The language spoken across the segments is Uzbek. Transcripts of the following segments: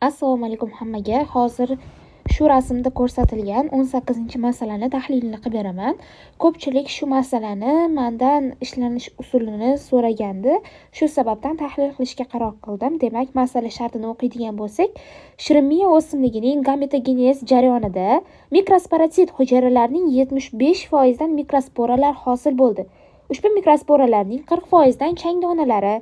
Assalomu alaykum hammaga. Hozir shu rasmda ko'rsatilgan 18-masalani tahlilini qilib beraman. Ko'pchilik shu masalani mendan ishlanish usulini so'ragandi. Shu sababdan tahlil qilishga qaror qildim. Demak, masala shartini o'qiydigan bo'lsak, shirinmiya o'simligining gametogenez jarayonida mikrosporatsit hujayralarning 75% dan mikrosporalar hosil bo'ldi. Ushbu mikrosporalarning 40% dan chang donalari,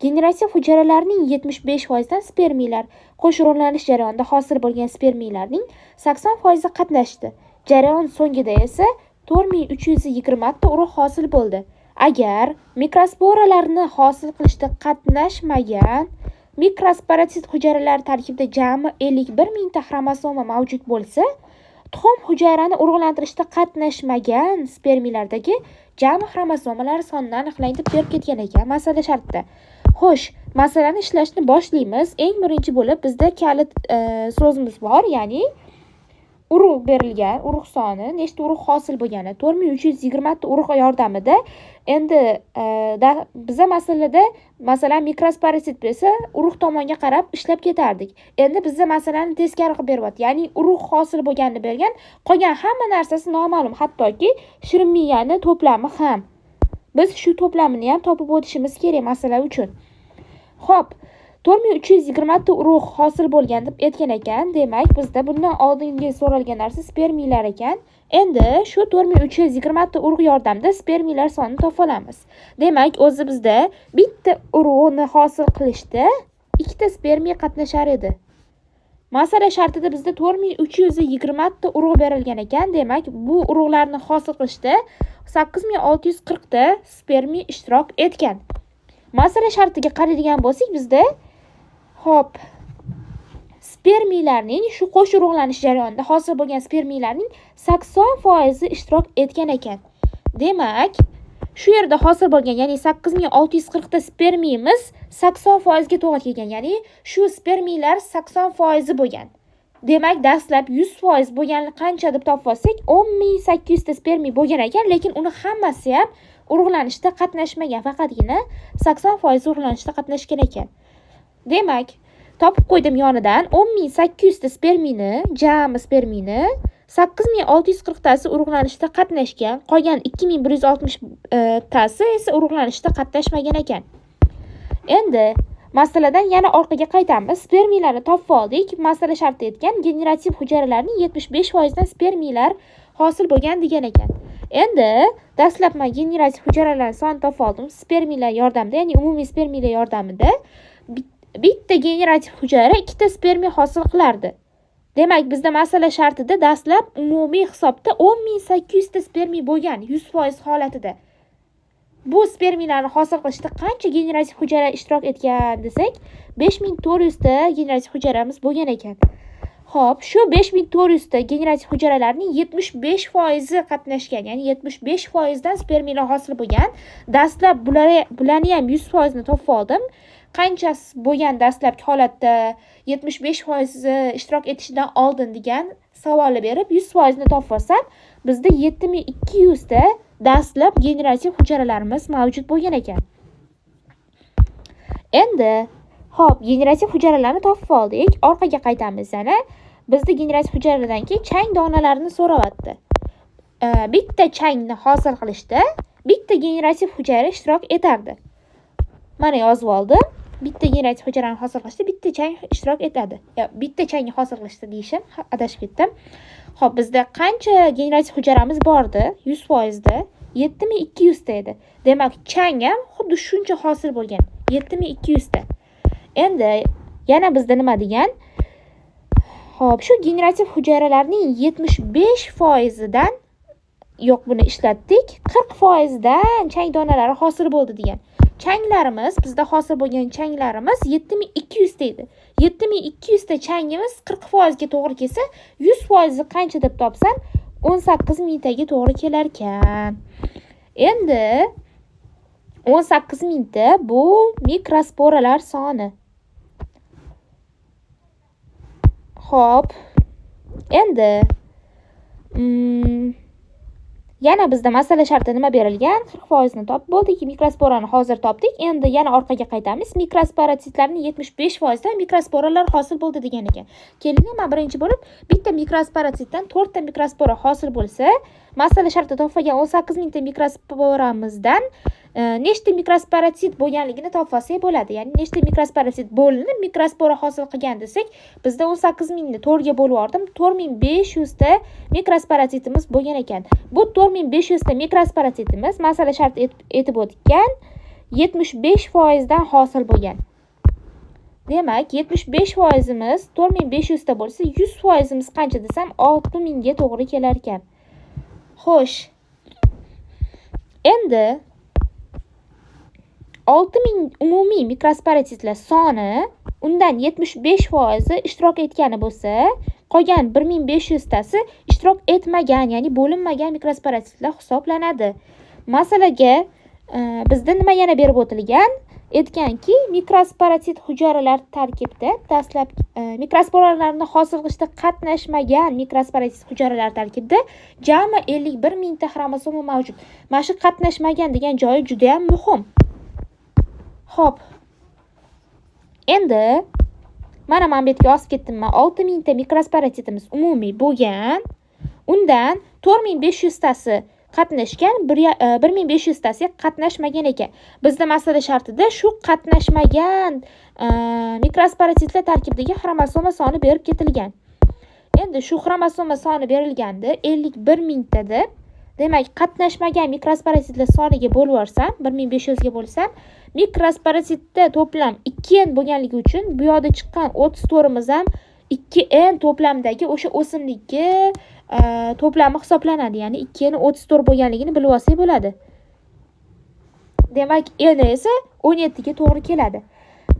generativ hujayralarning 75% dan spermiyalar, qo'shirolanish jarayonida hosil bo'lgan spermiyalarning 80% qatnashdi. Jarayon so'ngida esa 4320 ta urug' hosil bo'ldi. Agar mikrosporalarni hosil qilishda qatnashmagan mikrosporatsit hujayralar tarkibida jami 51 mingta xromosoma mavjud bo'lsa, tuxum hujayrani urug'lantirishda qatnashmagan spermiyalardagi jami xromosomalar sonini aniqlang deb berib ketgan ekan masala shartida. Xo'sh, masalani ishlashni boshlaymiz. Eng birinchi bo'lib bizda kalit so'zimiz bor, ya'ni urug' berilgan, urug' soni, nechta urug' hosil bo'lgani, 4320 ta urug' yordamida. Endi biza masalada masalan mikrosporatsit bo'lsa, urug' tomonga qarab ishlab ketardik. Endi bizda masalani teskari qilib beryapti. Ya'ni urug' hosil bo'lganini bergan, qolgan hamma narsasi noma'lum, hattoki shirinmiyani to'plami ham. Biz shu to'plamini ham topib o'tishimiz kerak masala uchun. Xo'p, 4320 ta urug' hosil bo'lgan deb aytgan ekan. Demak, bizda bundan oldingi so'ralgan narsa spermiyalar ekan. Endi shu 4320 ta urug' yordamida spermiyalar sonini topa olamiz. Demak, o'zi bizda bitta urug'ni hosil qilishda ikkita spermiya qatnashar edi. Masala shartida bizda 4320 ta urug' berilgan ekan. Demak, bu urug'larni hosil qilishda 8640 ta spermiya ishtirok etgan. Masala shartiga qaraydigan bo'lsak, bizda spermiyalarning shu qo'sh urug'lanish jarayonida hosil bo'lgan spermiyalarning 80% ishtirok etgan ekan. Demak, shu yerda hosil bo'lgan, ya'ni 8640 ta spermiyamiz 80% ga to'g'ri kelgan, ya'ni shu spermiyalar 80% bo'lgan. Demak, dastlab 100% bo'lganini qancha deb topib olsak, 10800 ta spermiya bo'lgan ekan, lekin uni hammasi ham urug'lanishda qatnashmagan, faqatgina 80% urug'lanishda qatnashgan ekan. Demak, topib qo'ydim yonidan 10800 ta spermiyani, jami spermiyani 8640 tasi urug'lanishda qatnashgan, qolgan 2160 tasi esa urug'lanishda qatnashmagan ekan. Endi masaladan yana orqaga qaytamiz. Spermiyalarni topib oldik. Masala sharti aytgan, generativ hujayralarning 75% dan spermiyalar hosil bo'lgan degan ekan. Endi dastlab men generativ hujayralarning sonini topib oldim. Spermiyalar yordamida, ya'ni umumiy spermiyalar yordamida bitta generativ hujayra ikkita spermiya hosil qilardi. Demak, bizda masala shartida dastlab umumiy hisobda 10800 ta spermiya bo'lgan 100% holatida. Bu spermiyalarni hosil qilishda qancha generativ hujayra ishtirok etgan desak, 5400 ta generativ hujayramiz bo'lgan ekan. Xo'p, shu 5400 ta generativ hujayralarning 75% qatnashgan, ya'ni 75% dan spermiyalar hosil bo'lgan. Dastlab bularni ham 100% ni topib oldim. Qanchasi bo'lgan dastlabki holatda 75% ishtirok etishidan oldin degan savolni berib 100% ni topib olsam, bizda 7200 ta dastlab generativ hujayralarimiz mavjud bo'lgan ekan. Endi, xo'p, generativ hujayralarni topib oldik. Orqaga qaytamiz yana. Bizda generativ hujayralardan keyin chang donalarini so'rayapti. Bitta changni hosil qilishda bitta generativ hujayra ishtirok etardi. Mana yozib oldim. Bitta generativ hujayrani hosil qilishda bitta chang ishtirok etadi. Bitta changni hosil qilishda deyishim, adashib ketdim. Xo'p, bizda qancha generativ hujayramiz bordi? 100% da 7200 ta edi. Demak, chang ham xuddi shuncha hosil bo'lgan. 7200 ta. Endi yana bizda nima degan? Xo'p, shu generativ hujayralarning 75% dan buni ishlatdik. 40% dan chang donalari hosil bo'ldi degan. Changlarimiz, bizda hosil bo'lgan changlarimiz 7200 ta edi. 7200 ta changimiz 40% ga to'g'ri kelsa, 100% qancha deb topsam, 18000 taga to'g'ri kelar ekan. Endi 18000 ta bu mikrosporalar soni. Xo'p. Endi Yana bizda masala sharti nima berilgan? 40% ni topib bo'ldik. Mikrosporani hozir topdik. Endi yana orqaga qaytamiz. Mikrosporatitlarning 75% dan mikrosporalar hosil bo'ldi degan ekan. Keling, men birinchi bo'lib bitta mikrosporatitdan 4 ta mikrospora hosil bo'lsa, masala sharti topgan 18 mingta mikrosporamizdan nechta mikrosparatit bo'lganligini topib olsak bo'ladi. Ya'ni nechta mikrosparatit bo'linib mikrospora hosil qilgan desak, bizda 18 mingni 4 ga bo'lib yubordim. 4500 ta mikrosporatitimiz bo'lgan ekan. Bu 4500 ta mikrosporatitimiz masala sharti aytib o'tgan 75% dan hosil bo'lgan. Demak, 75%imiz 4500 ta bo'lsa, 100%imiz qancha desam 6000 ga to'g'ri kelar ekan. Xo'sh. Endi 6000 umumiy mikrosporatitlar soni, undan 75% ishtirok etgani bo'lsa, qolgan 1500 tasi ishtirok etmagan, ya'ni bo'linmagan mikrosporatitlar hisoblanadi. Masalaga bizda nima yana berib o'tilgan? Aytganki, mikrosparatit hujayralar tarkibida dastlab mikrosporalarni hosil qilishda qatnashmagan mikrosparatit hujayralar tarkibida jami 51 mingta xromosoma mavjud. Mana shu qatnashmagan degan joyi juda ham muhim. Xo'p. Endi mana men bu yerga yozib ketdim. 6000 ta mikrosporatitimiz umumiy bo'lgan. Undan 4500 tasi qatnashgan, 1500 tasi qatnashmagan ekan. Bizda masala shartida shu qatnashmagan mikrosporatitlar tarkibidagi xromosoma soni berib ketilgan. Endi shu xromosoma soni berilganda 51 mingta deb, demak, qatnashmagan mikrosporatitlar soniga bo'lib yuborsam, 1500 ga bo'lsam, mikrosporatitda to'plam 2n bo'lganligi uchun bu yerda chiqqan 34 imiz ham 2n to'plamdagi o'sha o'simlikka to'plami hisoblanadi. Ya'ni 2 ni 34 bo'lganligini bilib olsak bo'ladi. Demak, n esa 17 ga to'g'ri keladi.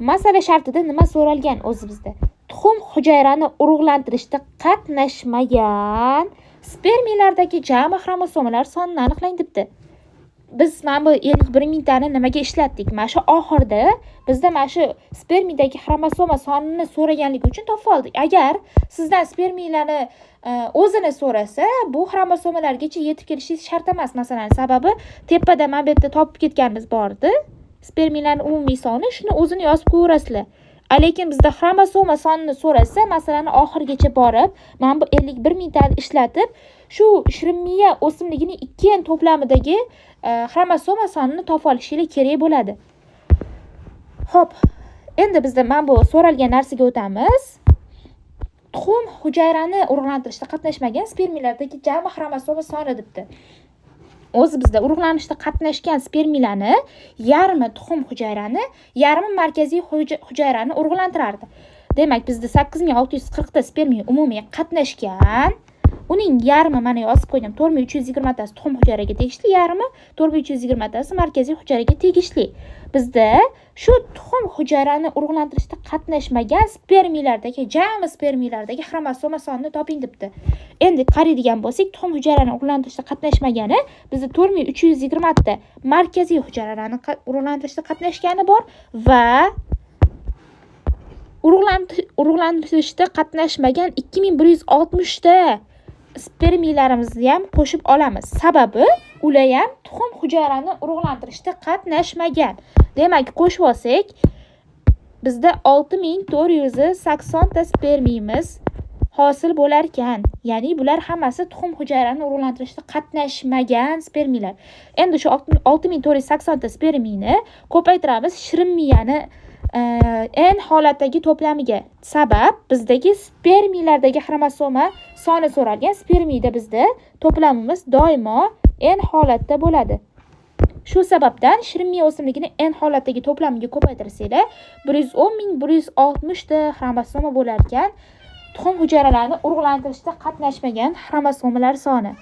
Masala shartida nima so'ralgan o'zi bizda? Tuxum hujayrani urug'lantirishda qatnashmagan spermiyalardagi jami xromosomalar sonini aniqlang debdi. Biz mana bu 51 mingtani nimaga ishlatdik? Mana shu oxirida bizda mana shu spermiyadagi xromosoma sonini so'raganligi uchun topib oldik. Agar sizdan spermiyalarni o'zini so'rasa, bu xromosomalargacha yetib kelishingiz shart emas. Masalan, sababi tepada mana bu yerda topib ketganimiz bor edi. Spermiyalarning umumiy soni, shuni o'zini yozib qo'yasizlar. Lekin bizda xromosoma sonini so'rasa, masalan, oxirgacha borib, mana bu 51 mingtani ishlatib, shu shirinmiya o'simligining 2n to'plamidagi xromosoma sonini topib olishingiz kerak bo'ladi. Xo'p, endi bizda mana bu so'ralgan narsaga o'tamiz. Tuxum hujayrani urug'lantirishda qatnashmagan spermiyalardagi jami xromosoma soni debdi. O'zi bizda urug'lanishda qatnashgan spermiyalarni yarmi tuxum hujayrani, yarmi markaziy hujayrani urug'lantirardi. Demak, bizda 8640 ta spermiya umumiy qatnashgan. Uning yarmi mana yozib qo'ydim. 4320 tasi tuxum hujayraga tegishli, yarmi 4320 tasi markaziy hujayraga tegishli. Bizda shu tuxum hujayrani urug'lantirishda qatnashmagan spermiyalardagi jami spermiyalardagi xromosoma sonini toping debdi. Endi qaraydigan bo'lsak, tuxum hujayrani urug'lantirishda qatnashmagani bizda 4320 ta markaziy hujayralarni urug'lantirishda qatnashgani bor va urug'lantirishda qatnashmagan 2160 ta spermiyalarimizni ham qo'shib olamiz. Sababi ular ham tuxum hujayrani urug'lantirishda qatnashmagan. Demak, qo'shib olsak, bizda 6480 ta spermiyamiz hosil bo'lar ekan. Ya'ni bular hammasi tuxum hujayrani urug'lantirishda qatnashmagan spermiyalar. Endi shu 6480 ta spermiyani ko'paytiramiz shirinmiyani n holatdagi to'plamiga. Sabab bizdagi spermiyalardagi xromosoma soni so'ralgan. Spermiyada bizda to'plamimiz doimo n holatda bo'ladi. Shu sababdan shirinmiya o'simligini n holatdagi to'plamiga ko'paytirsanglar, 110.160 ta xromosoma bo'lar ekan. Tuxum hujayralarini urug'lantirishda qatnashmagan xromosomalar soni.